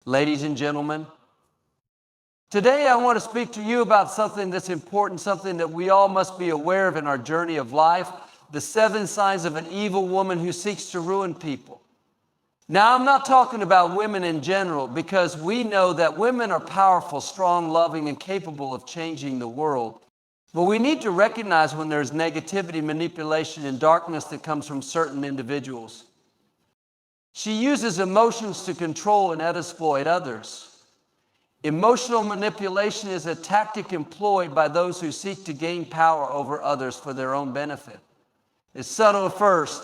Ladies and gentlemen, today I want to speak to you about something that's important, something that we all must be aware of in our journey of life, the 7 signs of an evil woman who seeks to ruin people. Now, I'm not talking about women in general, because we know that women are powerful, strong, loving, and capable of changing the world. But we need to recognize when there's negativity, manipulation, and darkness that comes from certain individuals. She uses emotions to control and exploit others. Emotional manipulation is a tactic employed by those who seek to gain power over others for their own benefit. It's subtle at first,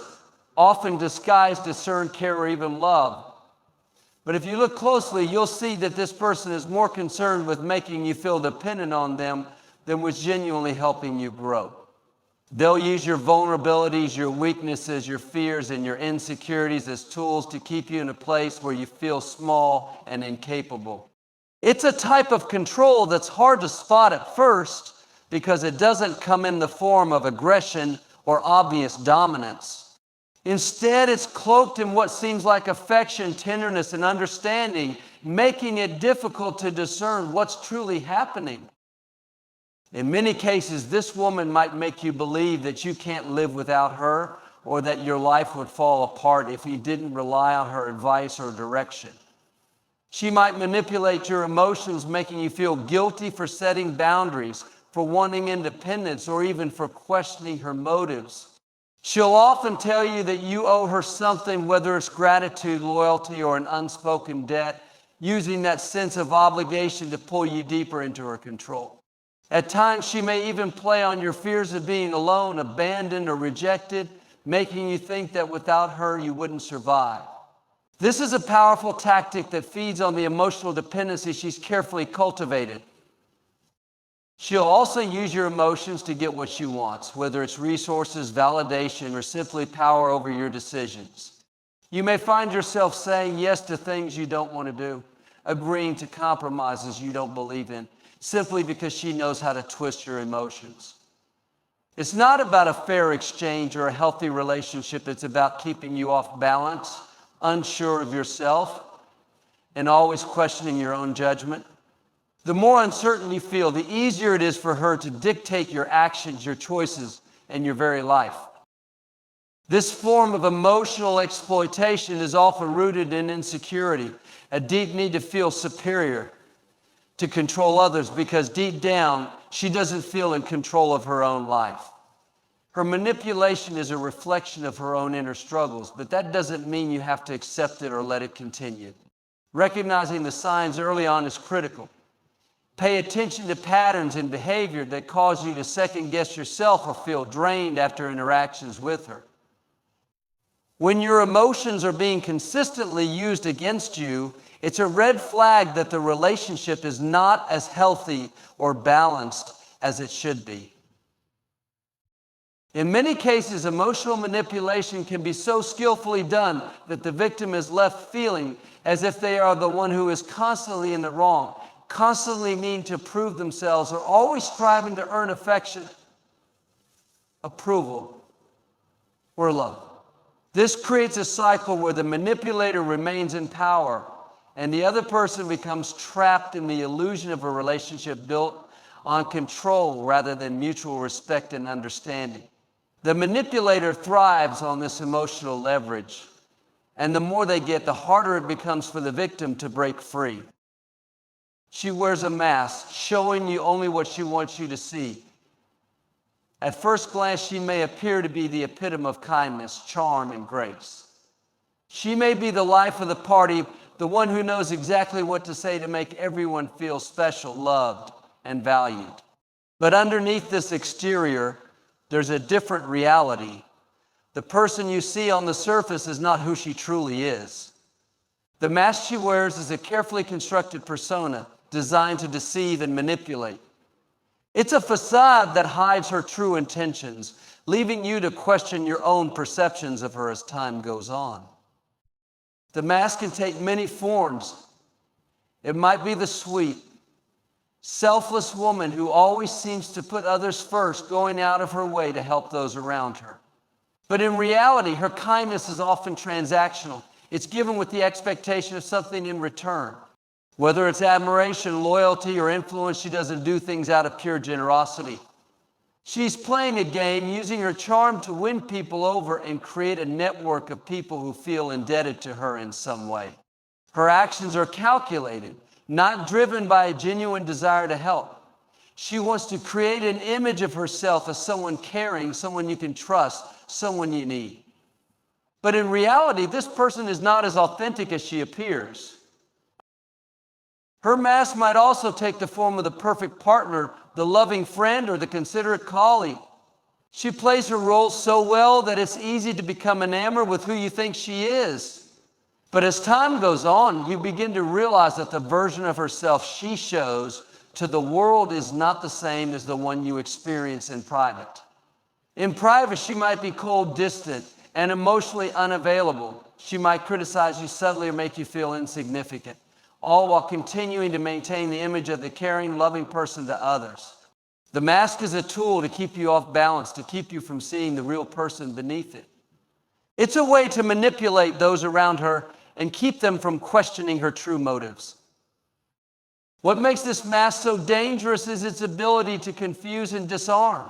often disguised, discerned, care, or even love. But if you look closely, you'll see that this person is more concerned with making you feel dependent on them than with genuinely helping you grow. They'll use your vulnerabilities, your weaknesses, your fears, and your insecurities as tools to keep you in a place where you feel small and incapable. It's a type of control that's hard to spot at first because it doesn't come in the form of aggression or obvious dominance. Instead, it's cloaked in what seems like affection, tenderness, and understanding, making it difficult to discern what's truly happening. In many cases, this woman might make you believe that you can't live without her, or that your life would fall apart if you didn't rely on her advice or direction. She might manipulate your emotions, making you feel guilty for setting boundaries, for wanting independence, or even for questioning her motives. She'll often tell you that you owe her something, whether it's gratitude, loyalty, or an unspoken debt, using that sense of obligation to pull you deeper into her control. At times, she may even play on your fears of being alone, abandoned, or rejected, making you think that without her, you wouldn't survive. This is a powerful tactic that feeds on the emotional dependency she's carefully cultivated. She'll also use your emotions to get what she wants, whether it's resources, validation, or simply power over your decisions. You may find yourself saying yes to things you don't want to do, agreeing to compromises you don't believe in, simply because she knows how to twist your emotions. It's not about a fair exchange or a healthy relationship. It's about keeping you off balance, unsure of yourself, and always questioning your own judgment. The more uncertain you feel, the easier it is for her to dictate your actions, your choices, and your very life. This form of emotional exploitation is often rooted in insecurity, a deep need to feel superior, to control others, because deep down, she doesn't feel in control of her own life. Her manipulation is a reflection of her own inner struggles, but that doesn't mean you have to accept it or let it continue. Recognizing the signs early on is critical. Pay attention to patterns in behavior that cause you to second-guess yourself or feel drained after interactions with her. When your emotions are being consistently used against you, it's a red flag that the relationship is not as healthy or balanced as it should be. In many cases, emotional manipulation can be so skillfully done that the victim is left feeling as if they are the one who is constantly in the wrong, constantly needing to prove themselves, or always striving to earn affection, approval, or love. This creates a cycle where the manipulator remains in power, and the other person becomes trapped in the illusion of a relationship built on control rather than mutual respect and understanding. The manipulator thrives on this emotional leverage, and the more they get, the harder it becomes for the victim to break free. She wears a mask, showing you only what she wants you to see. At first glance, she may appear to be the epitome of kindness, charm, and grace. She may be the life of the party, the one who knows exactly what to say to make everyone feel special, loved, and valued. But underneath this exterior, there's a different reality. The person you see on the surface is not who she truly is. The mask she wears is a carefully constructed persona designed to deceive and manipulate. It's a facade that hides her true intentions, leaving you to question your own perceptions of her as time goes on. The mask can take many forms. It might be the sweet, selfless woman who always seems to put others first, going out of her way to help those around her. But in reality, her kindness is often transactional. It's given with the expectation of something in return. Whether it's admiration, loyalty, or influence, she doesn't do things out of pure generosity. She's playing a game, using her charm to win people over and create a network of people who feel indebted to her in some way. Her actions are calculated, not driven by a genuine desire to help. She wants to create an image of herself as someone caring, someone you can trust, someone you need. But in reality, this person is not as authentic as she appears. Her mask might also take the form of the perfect partner, the loving friend, or the considerate colleague. She plays her role so well that it's easy to become enamored with who you think she is. But as time goes on, you begin to realize that the version of herself she shows to the world is not the same as the one you experience in private. In private, she might be cold, distant, and emotionally unavailable. She might criticize you subtly or make you feel insignificant, all while continuing to maintain the image of the caring, loving person to others. The mask is a tool to keep you off balance, to keep you from seeing the real person beneath it. It's a way to manipulate those around her and keep them from questioning her true motives. What makes this mask so dangerous is its ability to confuse and disarm.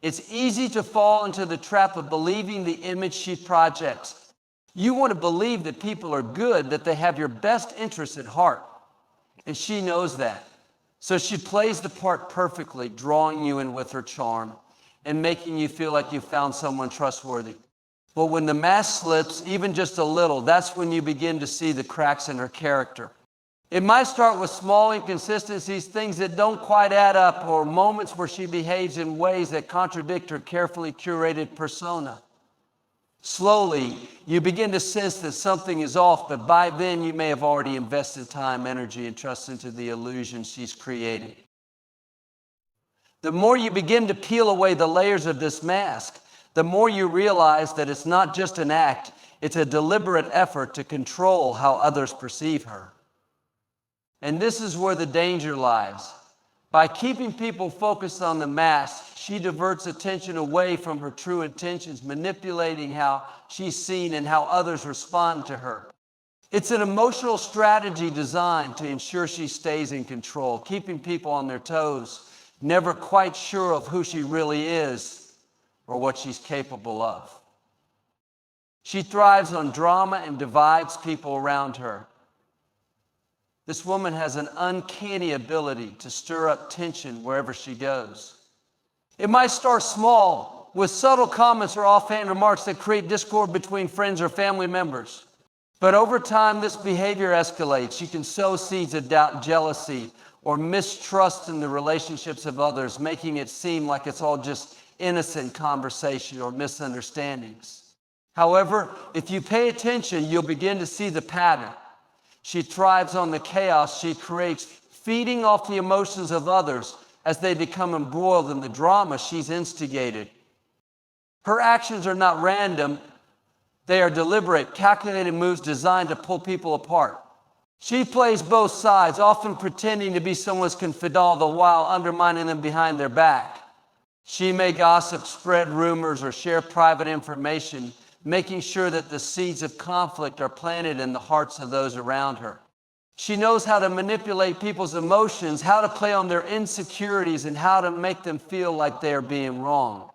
It's easy to fall into the trap of believing the image she projects. You want to believe that people are good, that they have your best interests at heart. And she knows that. So she plays the part perfectly, drawing you in with her charm and making you feel like you found someone trustworthy. But when the mask slips, even just a little, that's when you begin to see the cracks in her character. It might start with small inconsistencies, things that don't quite add up, or moments where she behaves in ways that contradict her carefully curated persona. Slowly, you begin to sense that something is off, but by then you may have already invested time, energy, and trust into the illusion she's created. The more you begin to peel away the layers of this mask, the more you realize that it's not just an act, it's a deliberate effort to control how others perceive her. And this is where the danger lies. By keeping people focused on the mask, she diverts attention away from her true intentions, manipulating how she's seen and how others respond to her. It's an emotional strategy designed to ensure she stays in control, keeping people on their toes, never quite sure of who she really is or what she's capable of. She thrives on drama and divides people around her. This woman has an uncanny ability to stir up tension wherever she goes. It might start small, with subtle comments or offhand remarks that create discord between friends or family members. But over time, this behavior escalates. She can sow seeds of doubt, jealousy, or mistrust in the relationships of others, making it seem like it's all just innocent conversation or misunderstandings. However, if you pay attention, you'll begin to see the pattern. She thrives on the chaos she creates, feeding off the emotions of others as they become embroiled in the drama she's instigated. Her actions are not random. They are deliberate, calculated moves designed to pull people apart. She plays both sides, often pretending to be someone's confidant, the while undermining them behind their back. She may gossip, spread rumors, or share private information, making sure that the seeds of conflict are planted in the hearts of those around her. She knows how to manipulate people's emotions, how to play on their insecurities, and how to make them feel like they are being wrong.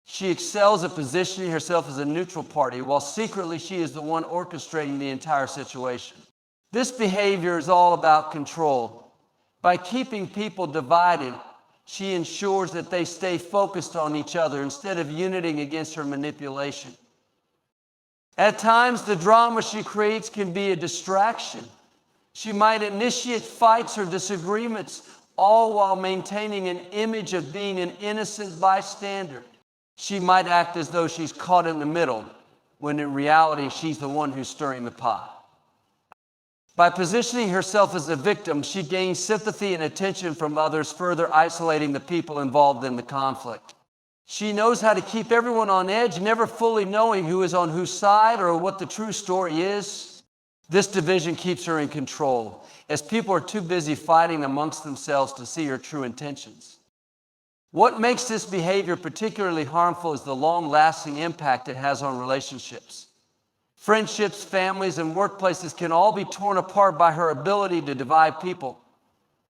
She excels at positioning herself as a neutral party, while secretly she is the one orchestrating the entire situation. This behavior is all about control. By keeping people divided, she ensures that they stay focused on each other instead of uniting against her manipulation. At times, the drama she creates can be a distraction. She might initiate fights or disagreements, all while maintaining an image of being an innocent bystander. She might act as though she's caught in the middle, when in reality, she's the one who's stirring the pot. By positioning herself as a victim, she gains sympathy and attention from others, further isolating the people involved in the conflict. She knows how to keep everyone on edge, never fully knowing who is on whose side or what the true story is. This division keeps her in control, as people are too busy fighting amongst themselves to see her true intentions. What makes this behavior particularly harmful is the long-lasting impact it has on relationships. Friendships, families, and workplaces can all be torn apart by her ability to divide people.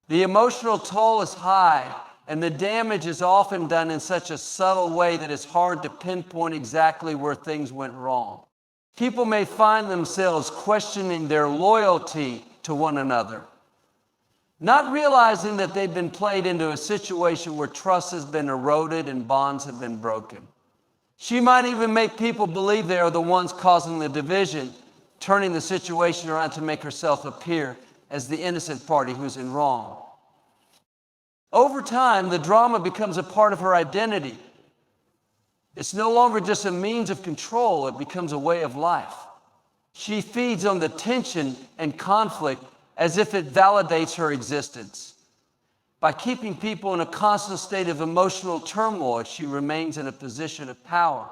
The emotional toll is high, and the damage is often done in such a subtle way that it's hard to pinpoint exactly where things went wrong. People may find themselves questioning their loyalty to one another, not realizing that they've been played into a situation where trust has been eroded and bonds have been broken. She might even make people believe they are the ones causing the division, turning the situation around to make herself appear as the innocent party who's in wrong. Over time, the drama becomes a part of her identity. It's no longer just a means of control, it becomes a way of life. She feeds on the tension and conflict as if it validates her existence. By keeping people in a constant state of emotional turmoil, she remains in a position of power.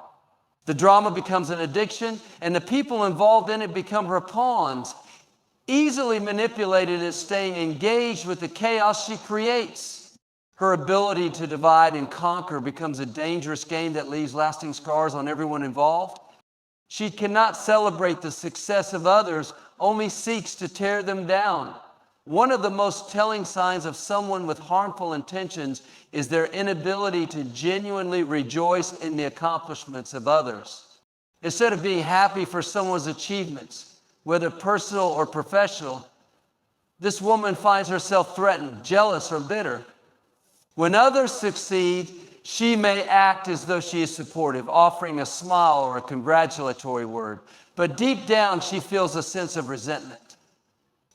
The drama becomes an addiction, and the people involved in it become her pawns, easily manipulated as staying engaged with the chaos she creates. Her ability to divide and conquer becomes a dangerous game that leaves lasting scars on everyone involved. She cannot celebrate the success of others, only seeks to tear them down. One of the most telling signs of someone with harmful intentions is their inability to genuinely rejoice in the accomplishments of others. Instead of being happy for someone's achievements, whether personal or professional, this woman finds herself threatened, jealous, or bitter. When others succeed, she may act as though she is supportive, offering a smile or a congratulatory word. But deep down, she feels a sense of resentment.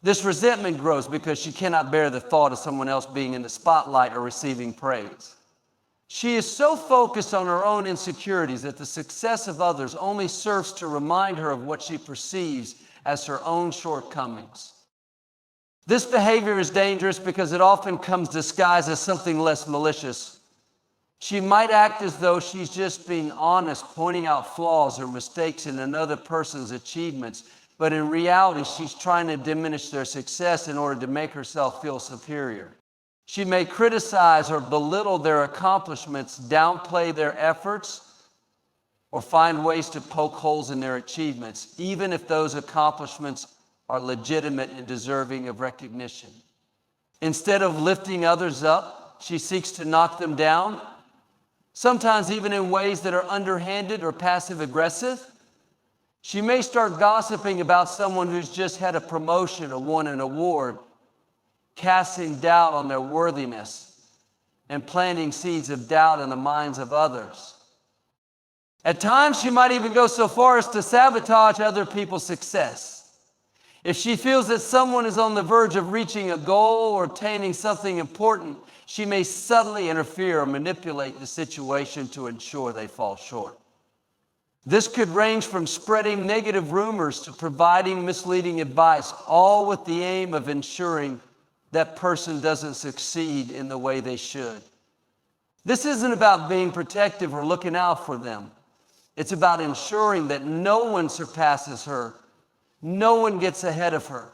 This resentment grows because she cannot bear the thought of someone else being in the spotlight or receiving praise. She is so focused on her own insecurities that the success of others only serves to remind her of what she perceives as her own shortcomings. This behavior is dangerous because it often comes disguised as something less malicious. She might act as though she's just being honest, pointing out flaws or mistakes in another person's achievements, but in reality, she's trying to diminish their success in order to make herself feel superior. She may criticize or belittle their accomplishments, downplay their efforts, or find ways to poke holes in their achievements, even if those accomplishments are legitimate and deserving of recognition. Instead of lifting others up, she seeks to knock them down, sometimes even in ways that are underhanded or passive-aggressive. She may start gossiping about someone who's just had a promotion or won an award, casting doubt on their worthiness and planting seeds of doubt in the minds of others. At times, she might even go so far as to sabotage other people's success. If she feels that someone is on the verge of reaching a goal or obtaining something important, she may subtly interfere or manipulate the situation to ensure they fall short. This could range from spreading negative rumors to providing misleading advice, all with the aim of ensuring that person doesn't succeed in the way they should. This isn't about being protective or looking out for them. It's about ensuring that no one surpasses her, no one gets ahead of her,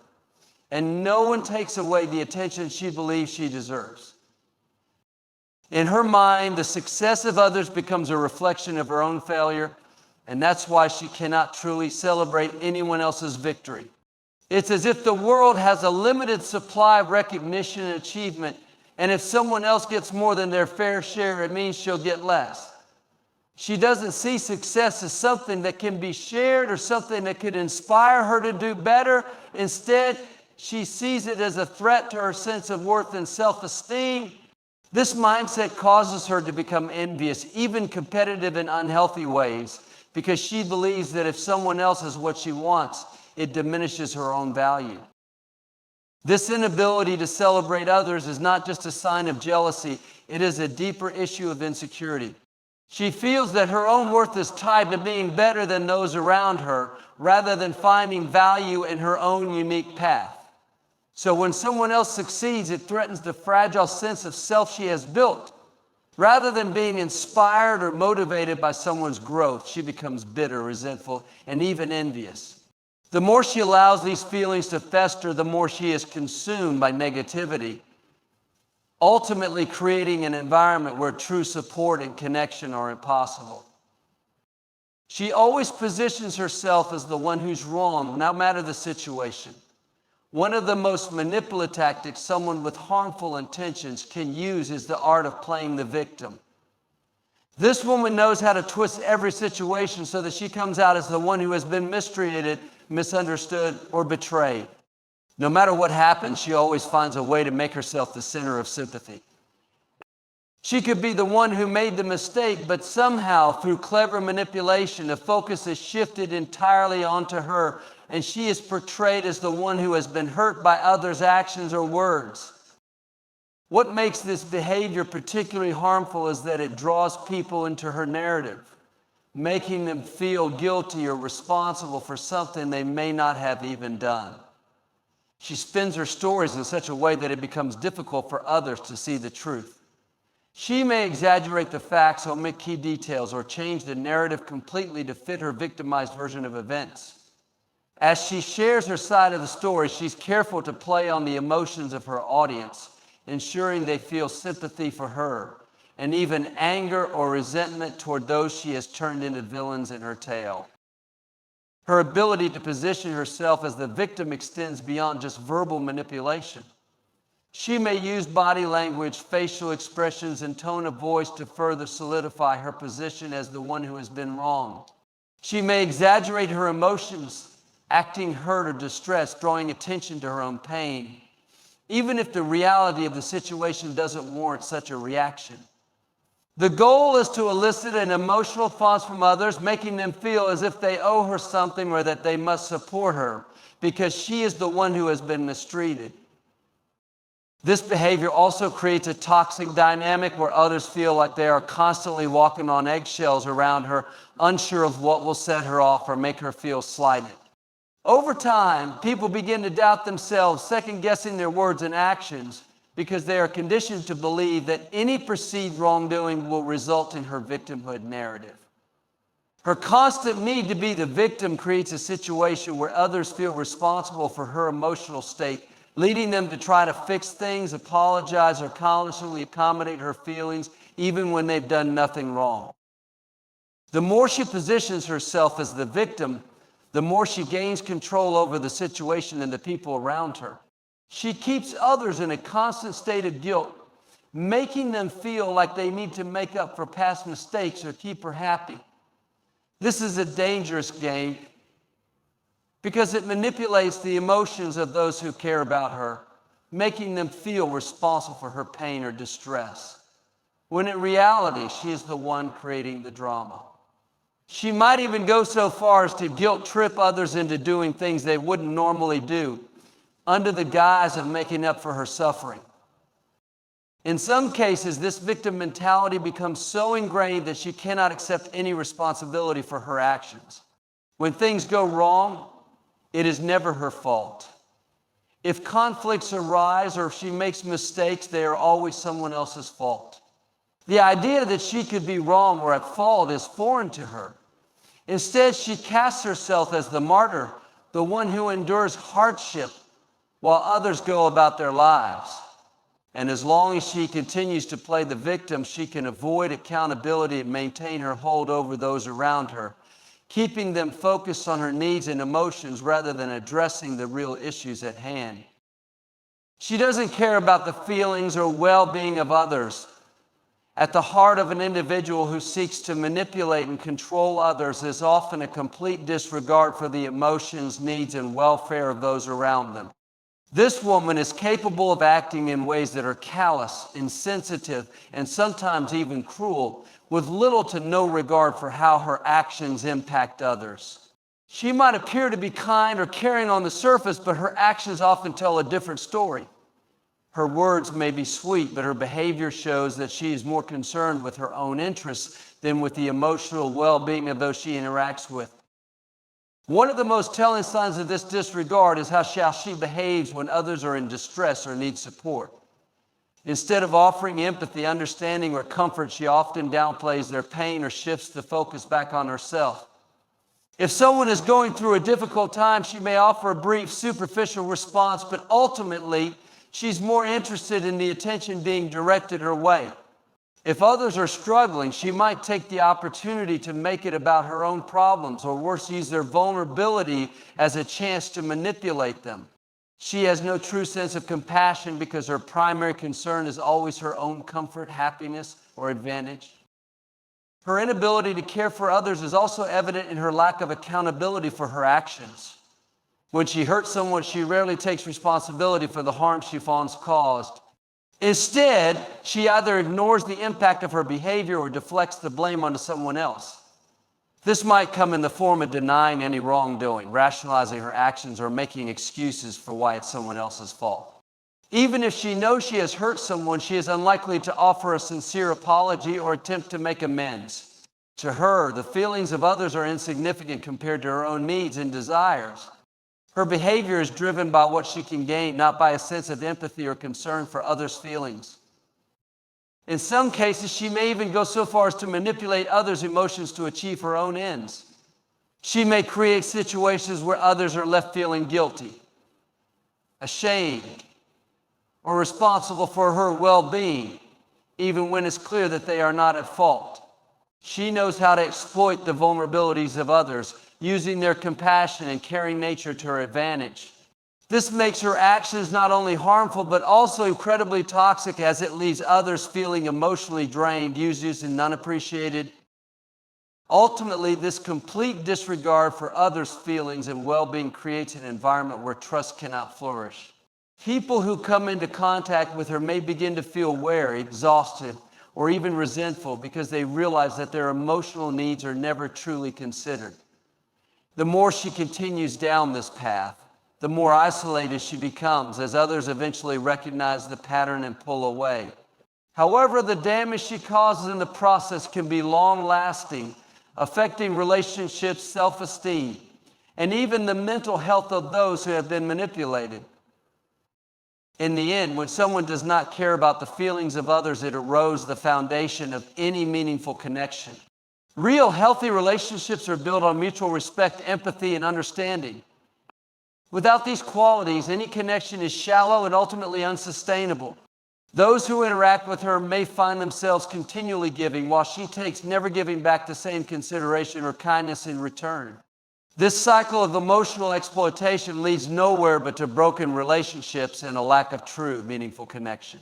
and no one takes away the attention she believes she deserves. In her mind, the success of others becomes a reflection of her own failure, and that's why she cannot truly celebrate anyone else's victory. It's as if the world has a limited supply of recognition and achievement, and if someone else gets more than their fair share, it means she'll get less. She doesn't see success as something that can be shared or something that could inspire her to do better. Instead, she sees it as a threat to her sense of worth and self-esteem. This mindset causes her to become envious, even competitive in unhealthy ways, because she believes that if someone else has what she wants, it diminishes her own value. This inability to celebrate others is not just a sign of jealousy, it is a deeper issue of insecurity. She feels that her own worth is tied to being better than those around her, rather than finding value in her own unique path. So when someone else succeeds, it threatens the fragile sense of self she has built. Rather than being inspired or motivated by someone's growth, she becomes bitter, resentful, and even envious. The more she allows these feelings to fester, the more she is consumed by negativity, ultimately creating an environment where true support and connection are impossible. She always positions herself as the one who's wrong, no matter the situation. One of the most manipulative tactics someone with harmful intentions can use is the art of playing the victim. This woman knows how to twist every situation so that she comes out as the one who has been mistreated, misunderstood, or betrayed. No matter what happens, she always finds a way to make herself the center of sympathy. She could be the one who made the mistake, but somehow, through clever manipulation, the focus is shifted entirely onto her, and she is portrayed as the one who has been hurt by others' actions or words. What makes this behavior particularly harmful is that it draws people into her narrative, making them feel guilty or responsible for something they may not have even done. She spins her stories in such a way that it becomes difficult for others to see the truth. She may exaggerate the facts, omit key details, or change the narrative completely to fit her victimized version of events. As she shares her side of the story, she's careful to play on the emotions of her audience, ensuring they feel sympathy for her, and even anger or resentment toward those she has turned into villains in her tale. Her ability to position herself as the victim extends beyond just verbal manipulation. She may use body language, facial expressions, and tone of voice to further solidify her position as the one who has been wronged. She may exaggerate her emotions, acting hurt or distressed, drawing attention to her own pain, even if the reality of the situation doesn't warrant such a reaction. The goal is to elicit an emotional response from others, making them feel as if they owe her something or that they must support her because she is the one who has been mistreated. This behavior also creates a toxic dynamic where others feel like they are constantly walking on eggshells around her, unsure of what will set her off or make her feel slighted. Over time, people begin to doubt themselves, second-guessing their words and actions because they are conditioned to believe that any perceived wrongdoing will result in her victimhood narrative. Her constant need to be the victim creates a situation where others feel responsible for her emotional state, leading them to try to fix things, apologize, or constantly accommodate her feelings, even when they've done nothing wrong. The more she positions herself as the victim, the more she gains control over the situation and the people around her. She keeps others in a constant state of guilt, making them feel like they need to make up for past mistakes or keep her happy. This is a dangerous game because it manipulates the emotions of those who care about her, making them feel responsible for her pain or distress, when in reality, she is the one creating the drama. She might even go so far as to guilt trip others into doing things they wouldn't normally do, under the guise of making up for her suffering. In some cases, this victim mentality becomes so ingrained that she cannot accept any responsibility for her actions. When things go wrong, it is never her fault. If conflicts arise or if she makes mistakes, they are always someone else's fault. The idea that she could be wrong or at fault is foreign to her. Instead, she casts herself as the martyr, the one who endures hardship while others go about their lives. And as long as she continues to play the victim, she can avoid accountability and maintain her hold over those around her, keeping them focused on her needs and emotions rather than addressing the real issues at hand. She doesn't care about the feelings or well-being of others. At the heart of an individual who seeks to manipulate and control others is often a complete disregard for the emotions, needs, and welfare of those around them. This woman is capable of acting in ways that are callous, insensitive, and sometimes even cruel, with little to no regard for how her actions impact others. She might appear to be kind or caring on the surface, but her actions often tell a different story. Her words may be sweet, but her behavior shows that she is more concerned with her own interests than with the emotional well-being of those she interacts with. One of the most telling signs of this disregard is how she behaves when others are in distress or need support. Instead of offering empathy, understanding, or comfort, she often downplays their pain or shifts the focus back on herself. If someone is going through a difficult time, she may offer a brief, superficial response, but ultimately, she's more interested in the attention being directed her way. If others are struggling, she might take the opportunity to make it about her own problems, or worse, use their vulnerability as a chance to manipulate them. She has no true sense of compassion because her primary concern is always her own comfort, happiness, or advantage. Her inability to care for others is also evident in her lack of accountability for her actions. When she hurts someone, she rarely takes responsibility for the harm she once caused. Instead, she either ignores the impact of her behavior or deflects the blame onto someone else. This might come in the form of denying any wrongdoing, rationalizing her actions, or making excuses for why it's someone else's fault. Even if she knows she has hurt someone, she is unlikely to offer a sincere apology or attempt to make amends. To her, the feelings of others are insignificant compared to her own needs and desires. Her behavior is driven by what she can gain, not by a sense of empathy or concern for others' feelings. In some cases, she may even go so far as to manipulate others' emotions to achieve her own ends. She may create situations where others are left feeling guilty, ashamed, or responsible for her well-being, even when it's clear that they are not at fault. She knows how to exploit the vulnerabilities of others, using their compassion and caring nature to her advantage. This makes her actions not only harmful, but also incredibly toxic, as it leaves others feeling emotionally drained, used and unappreciated. Ultimately, this complete disregard for others' feelings and well-being creates an environment where trust cannot flourish. People who come into contact with her may begin to feel wary, exhausted, or even resentful because they realize that their emotional needs are never truly considered. The more she continues down this path, the more isolated she becomes, as others eventually recognize the pattern and pull away. However, the damage she causes in the process can be long-lasting, affecting relationships, self-esteem, and even the mental health of those who have been manipulated. In the end, when someone does not care about the feelings of others, it erodes the foundation of any meaningful connection. Real healthy relationships are built on mutual respect, empathy, and understanding. Without these qualities, any connection is shallow and ultimately unsustainable. Those who interact with her may find themselves continually giving, while she takes never giving back the same consideration or kindness in return. This cycle of emotional exploitation leads nowhere but to broken relationships and a lack of true, meaningful connection.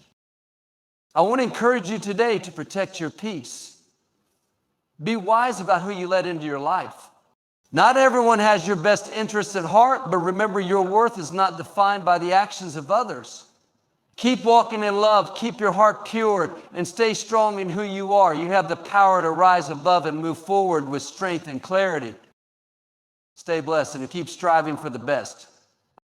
I want to encourage you today to protect your peace. Be wise about who you let into your life. Not everyone has your best interests at heart, but remember, your worth is not defined by the actions of others. Keep walking in love, keep your heart pure, and stay strong in who you are. You have the power to rise above and move forward with strength and clarity. Stay blessed and keep striving for the best.